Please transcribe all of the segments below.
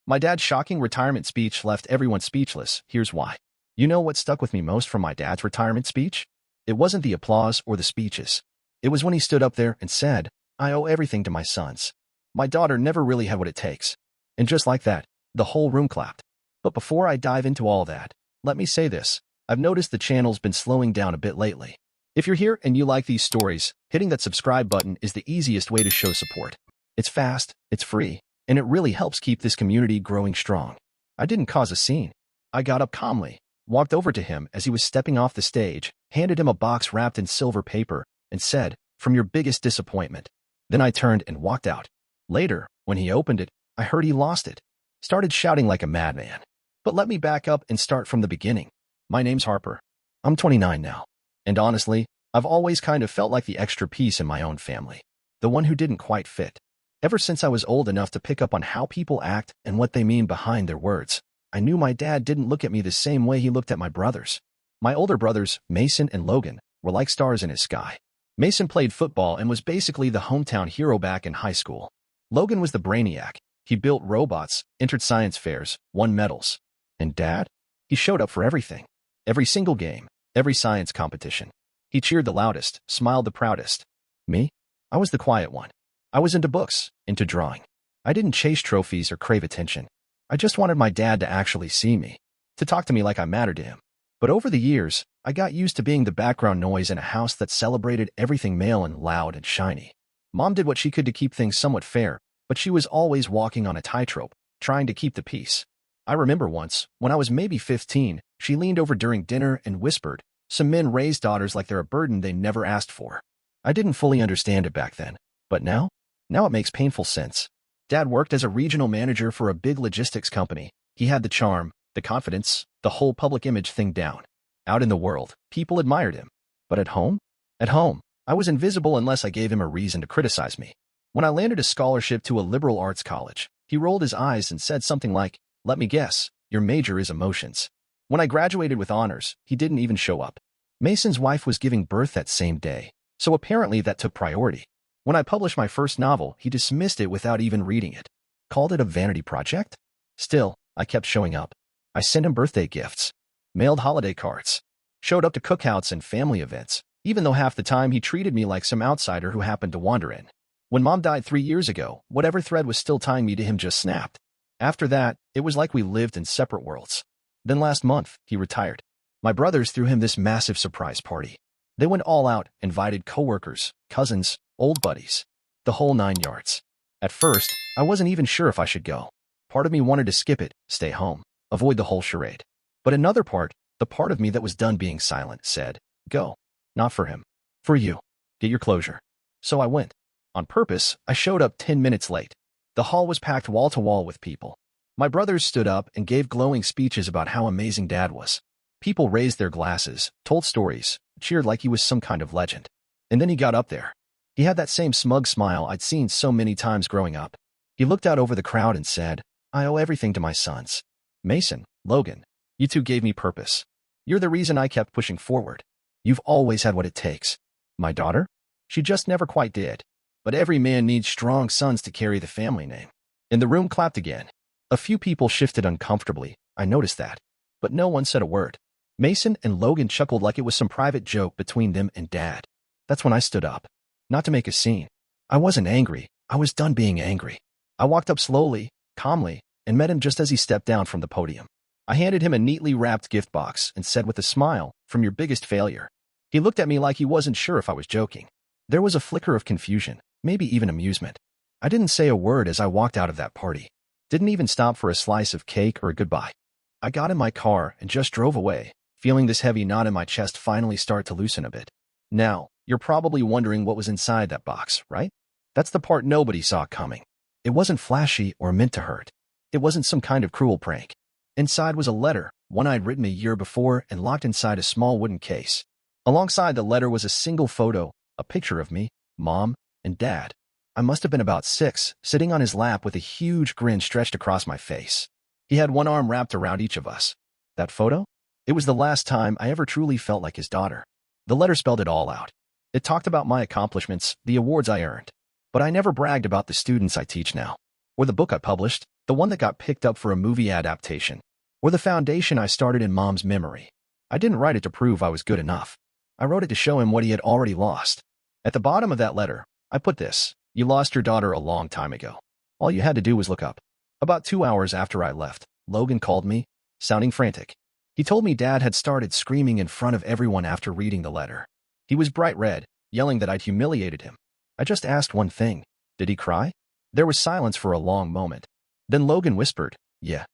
My dad's shocking retirement speech left everyone speechless. Here's why. You know what stuck with me most from my dad's retirement speech? It wasn't the applause or the speeches. It was when he stood up there and said, "I owe everything to my sons. My daughter never really had what it takes." And just like that, the whole room clapped. But before I dive into all that, let me say this. I've noticed the channel's been slowing down a bit lately. If you're here and you like these stories, hitting that subscribe button is the easiest way to show support. It's fast, it's free, and it really helps keep this community growing strong. I didn't cause a scene. I got up calmly, walked over to him as he was stepping off the stage, handed him a box wrapped in silver paper, and said, "From your biggest disappointment." Then I turned and walked out. Later, when he opened it, I heard he lost it. Started shouting like a madman. But let me back up and start from the beginning. My name's Harper. I'm 29 now. And honestly, I've always kind of felt like the extra piece in my own family. The one who didn't quite fit. Ever since I was old enough to pick up on how people act and what they mean behind their words, I knew my dad didn't look at me the same way he looked at my brothers. My older brothers, Mason and Logan, were like stars in his sky. Mason played football and was basically the hometown hero back in high school. Logan was the brainiac. He built robots, entered science fairs, won medals. And Dad? He showed up for everything. Every single game, every science competition. He cheered the loudest, smiled the proudest. Me? I was the quiet one. I was into books, into drawing. I didn't chase trophies or crave attention. I just wanted my dad to actually see me, to talk to me like I mattered to him. But over the years, I got used to being the background noise in a house that celebrated everything male and loud and shiny. Mom did what she could to keep things somewhat fair, but she was always walking on a tightrope, trying to keep the peace. I remember once, when I was maybe 15, she leaned over during dinner and whispered, "Some men raise daughters like they're a burden they never asked for." I didn't fully understand it back then, but now it makes painful sense. Dad worked as a regional manager for a big logistics company. He had the charm, the confidence, the whole public image thing down. Out in the world, people admired him. But at home? At home, I was invisible unless I gave him a reason to criticize me. When I landed a scholarship to a liberal arts college, he rolled his eyes and said something like, "Let me guess, your major is emotions." When I graduated with honors, he didn't even show up. Mason's wife was giving birth that same day, so apparently that took priority. When I published my first novel, he dismissed it without even reading it. Called it a vanity project? Still, I kept showing up. I sent him birthday gifts, mailed holiday cards, showed up to cookouts and family events, even though half the time he treated me like some outsider who happened to wander in. When Mom died 3 years ago, whatever thread was still tying me to him just snapped. After that, it was like we lived in separate worlds. Then last month, he retired. My brothers threw him this massive surprise party. They went all out, invited coworkers, cousins, old buddies, the whole 9 yards. At first, I wasn't even sure if I should go. Part of me wanted to skip it, stay home, avoid the whole charade. But another part, the part of me that was done being silent, said, "Go. Not for him. For you. Get your closure." So I went. On purpose, I showed up 10 minutes late. The hall was packed wall to wall with people. My brothers stood up and gave glowing speeches about how amazing Dad was. People raised their glasses, told stories, cheered like he was some kind of legend. And then he got up there. He had that same smug smile I'd seen so many times growing up. He looked out over the crowd and said, "I owe everything to my sons. Mason, Logan, you two gave me purpose. You're the reason I kept pushing forward. You've always had what it takes. My daughter? She just never quite did. But every man needs strong sons to carry the family name." And the room clapped again. A few people shifted uncomfortably, I noticed that. But no one said a word. Mason and Logan chuckled like it was some private joke between them and Dad. That's when I stood up. Not to make a scene. I wasn't angry. I was done being angry. I walked up slowly, calmly, and met him just as he stepped down from the podium. I handed him a neatly wrapped gift box and said with a smile, "From your biggest failure." He looked at me like he wasn't sure if I was joking. There was a flicker of confusion, maybe even amusement. I didn't say a word as I walked out of that party. Didn't even stop for a slice of cake or a goodbye. I got in my car and just drove away, feeling this heavy knot in my chest finally start to loosen a bit. Now, you're probably wondering what was inside that box, right? That's the part nobody saw coming. It wasn't flashy or meant to hurt. It wasn't some kind of cruel prank. Inside was a letter, one I'd written a year before and locked inside a small wooden case. Alongside the letter was a single photo, a picture of me, Mom, and Dad. I must have been about 6, sitting on his lap with a huge grin stretched across my face. He had one arm wrapped around each of us. That photo? It was the last time I ever truly felt like his daughter. The letter spelled it all out. It talked about my accomplishments, the awards I earned. But I never bragged about the students I teach now, or the book I published, The one that got picked up for a movie adaptation. Or the foundation I started in Mom's memory. I didn't write it to prove I was good enough. I wrote it to show him what he had already lost. At the bottom of that letter, I put this: "You lost your daughter a long time ago. All you had to do was look up." About 2 hours after I left, Logan called me, sounding frantic. He told me Dad had started screaming in front of everyone after reading the letter. He was bright red, yelling that I'd humiliated him. I just asked one thing: did he cry? There was silence for a long moment. Then Logan whispered, Yeah,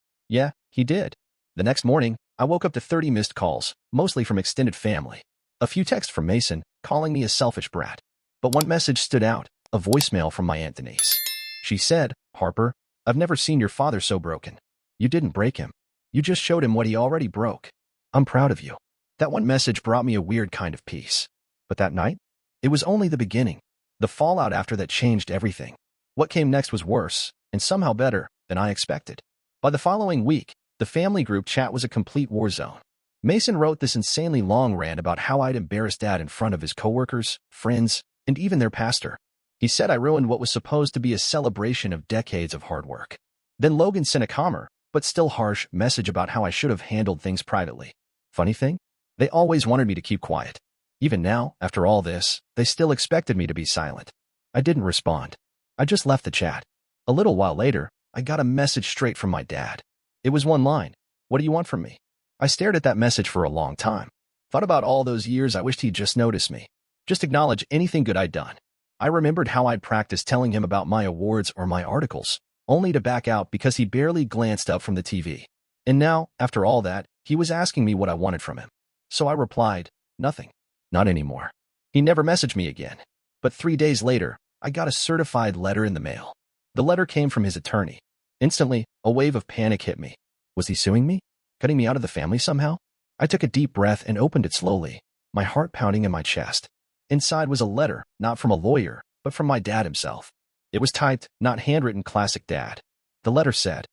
he did. The next morning, I woke up to 30 missed calls, mostly from extended family. A few texts from Mason, calling me a selfish brat. But one message stood out, a voicemail from my Aunt Denise. She said, "Harper, I've never seen your father so broken. You didn't break him. You just showed him what he already broke. I'm proud of you." That one message brought me a weird kind of peace. But that night, it was only the beginning. The fallout after that changed everything. What came next was worse, and somehow better, than I expected. By the following week, the family group chat was a complete war zone. Mason wrote this insanely long rant about how I'd embarrassed Dad in front of his coworkers, friends, and even their pastor. He said I ruined what was supposed to be a celebration of decades of hard work. Then Logan sent a calmer, but still harsh, message about how I should have handled things privately. Funny thing? They always wanted me to keep quiet. Even now, after all this, they still expected me to be silent. I didn't respond. I just left the chat. A little while later, I got a message straight from my dad. It was one line: "What do you want from me?" I stared at that message for a long time. Thought about all those years I wished he'd just notice me. Just acknowledge anything good I'd done. I remembered how I'd practiced telling him about my awards or my articles, only to back out because he barely glanced up from the TV. And now, after all that, he was asking me what I wanted from him. So I replied, "Nothing. Not anymore." He never messaged me again. But 3 days later, I got a certified letter in the mail. The letter came from his attorney. Instantly, a wave of panic hit me. Was he suing me? Cutting me out of the family somehow? I took a deep breath and opened it slowly, my heart pounding in my chest. Inside was a letter, not from a lawyer, but from my dad himself. It was typed, not handwritten, classic dad. The letter said,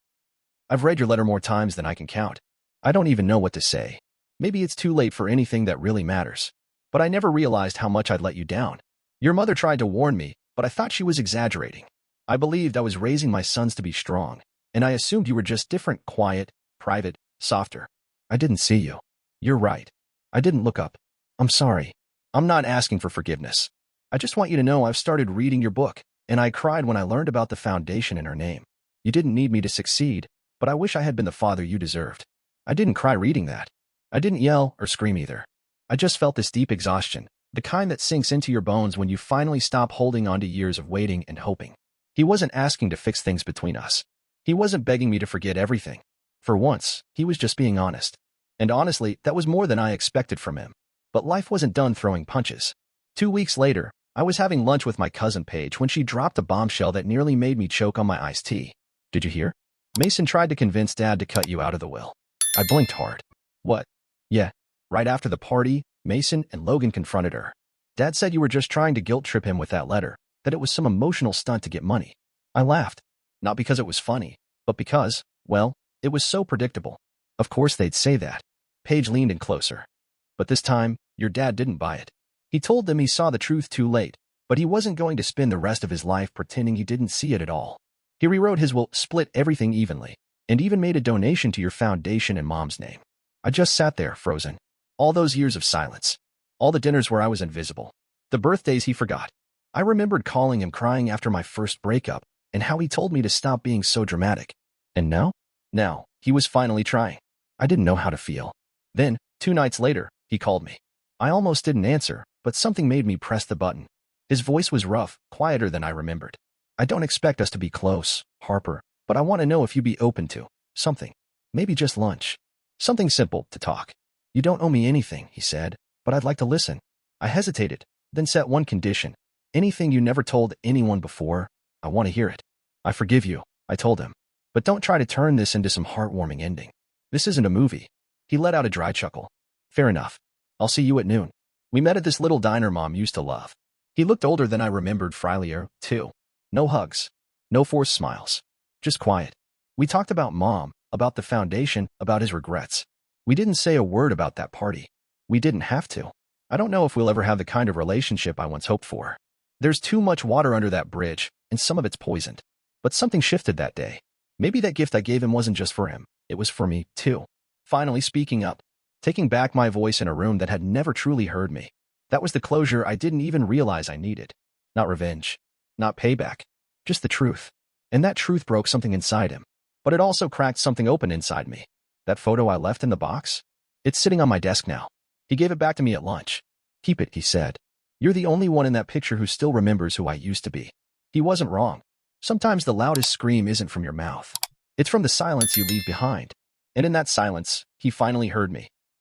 "I've read your letter more times than I can count. I don't even know what to say. Maybe it's too late for anything that really matters. But I never realized how much I'd let you down. Your mother tried to warn me, but I thought she was exaggerating. I believed I was raising my sons to be strong, and I assumed you were just different, quiet, private, softer. I didn't see you. You're right. I didn't look up. I'm sorry. I'm not asking for forgiveness. I just want you to know I've started reading your book, and I cried when I learned about the foundation in her name. You didn't need me to succeed, but I wish I had been the father you deserved." I didn't cry reading that. I didn't yell or scream either. I just felt this deep exhaustion, the kind that sinks into your bones when you finally stop holding on to years of waiting and hoping. He wasn't asking to fix things between us. He wasn't begging me to forget everything. For once, he was just being honest. And honestly, that was more than I expected from him. But life wasn't done throwing punches. 2 weeks later, I was having lunch with my cousin Paige when she dropped a bombshell that nearly made me choke on my iced tea. "Did you hear? Mason tried to convince Dad to cut you out of the will." I blinked hard. "What?" "Yeah. Right after the party, Mason and Logan confronted her. Dad said you were just trying to guilt trip him with that letter, that it was some emotional stunt to get money." I laughed. Not because it was funny, but because, well, it was so predictable. Of course they'd say that. Paige leaned in closer. "But this time, your dad didn't buy it. He told them he saw the truth too late, but he wasn't going to spend the rest of his life pretending he didn't see it at all. He rewrote his will, split everything evenly, and even made a donation to your foundation in Mom's name." I just sat there, frozen. All those years of silence. All the dinners where I was invisible. The birthdays he forgot. I remembered calling him crying after my first breakup, and how he told me to stop being so dramatic. And now? Now, he was finally trying. I didn't know how to feel. Then, 2 nights later, he called me. I almost didn't answer, but something made me press the button. His voice was rough, quieter than I remembered. "I don't expect us to be close, Harper, but I want to know if you'd be open to something. Maybe just lunch. Something simple to talk. You don't owe me anything," he said, "but I'd like to listen." I hesitated, then set one condition. "Anything you never told anyone before, I want to hear it." "I forgive you," I told him. "But don't try to turn this into some heartwarming ending. This isn't a movie." He let out a dry chuckle. "Fair enough. I'll see you at noon." We met at this little diner Mom used to love. He looked older than I remembered, friendlier, too. No hugs. No forced smiles. Just quiet. We talked about Mom, about the foundation, about his regrets. We didn't say a word about that party. We didn't have to. I don't know if we'll ever have the kind of relationship I once hoped for. There's too much water under that bridge, and some of it's poisoned. But something shifted that day. Maybe that gift I gave him wasn't just for him. It was for me, too. Finally speaking up. Taking back my voice in a room that had never truly heard me. That was the closure I didn't even realize I needed. Not revenge. Not payback. Just the truth. And that truth broke something inside him. But it also cracked something open inside me. That photo I left in the box? It's sitting on my desk now. He gave it back to me at lunch. Keep it, he said. You're the only one in that picture who still remembers who I used to be. He wasn't wrong. Sometimes the loudest scream isn't from your mouth. It's from the silence you leave behind. And in that silence, he finally heard me.